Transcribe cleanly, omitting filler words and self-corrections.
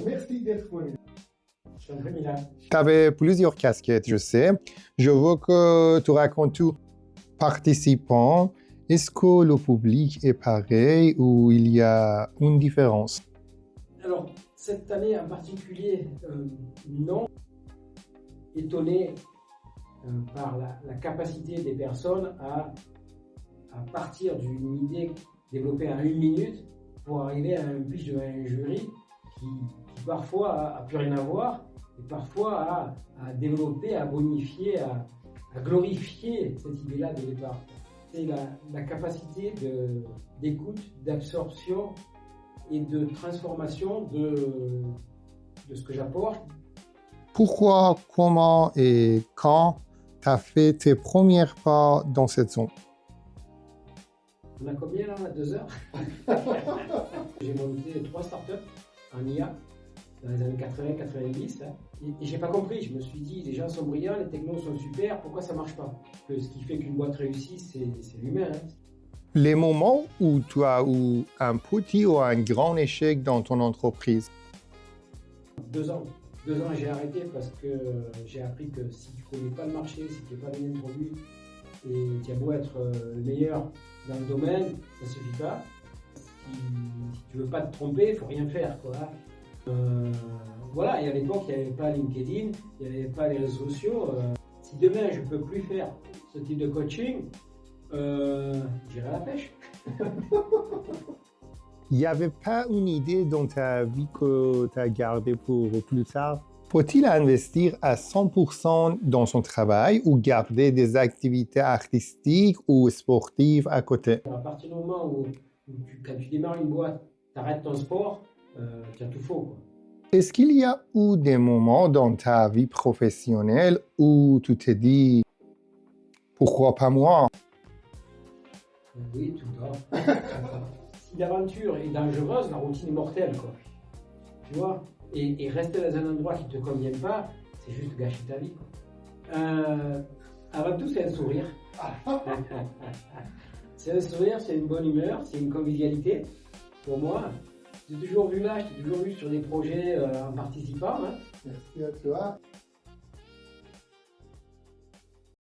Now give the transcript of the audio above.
Merci d'être venu. Je t'en prie, Milan. Tu avais plusieurs casquettes, je sais. Je veux que tu racontes tout. Participants, est-ce que le public est pareil ou il y a une différence? Alors, cette année en particulier, non. Étonné par la capacité des personnes à partir d'une idée développée en 1 minute pour arriver à un pitch devant un jury qui parfois a plus rien à voir et parfois a développé, à bonifier, à glorifier cette idée-là de départ. C'est la capacité d'écoute, d'absorption et de transformation de ce que j'apporte. Pourquoi, comment et quand tu as fait tes premières pas dans cette zone? On a combien là? 2 heures. J'ai monté 3 startups en IA dans les années 80-90 et j'ai pas compris. Je me suis dit, les gens sont brillants, les technos sont super, pourquoi ça marche pas? Que ce qui fait qu'une boîte réussit, c'est l'humain. Les moments où tu as eu un petit ou un grand échec dans ton entreprise? 2 ans. 2 ans, j'ai arrêté parce que j'ai appris que si tu connais pas le marché, si tu n'es pas bien produit et tu as beau être le meilleur dans le domaine, ça suffit pas. Si tu veux pas te tromper, il faut rien faire, quoi. Voilà, et à l'époque, il n'y avait pas LinkedIn, il n'y avait pas les réseaux sociaux. Si demain, je peux plus faire ce type de coaching, j'irai à la pêche. Il n'y avait pas une idée dans ta vie que tu as gardée pour plus tard? Faut-il investir à 100% dans son travail ou garder des activités artistiques ou sportives à côté? À partir du moment où quand tu démarres une boîte, tu arrêtes ton sport, tu as tout faux, quoi. Est-ce qu'il y a eu des moments dans ta vie professionnelle où tu t'es dit « Pourquoi pas moi ?» Oui, tout le temps. Si l'aventure est dangereuse, la routine est mortelle, quoi. Tu vois? Et rester dans un endroit qui ne te convient pas, c'est juste gâcher ta vie, quoi. Avant tout, c'est un sourire. C'est un sourire, c'est une bonne humeur, c'est une convivialité. Pour moi, je t'ai toujours vu là, je t'ai toujours vu sur des projets en participant. Hein. Merci à toi.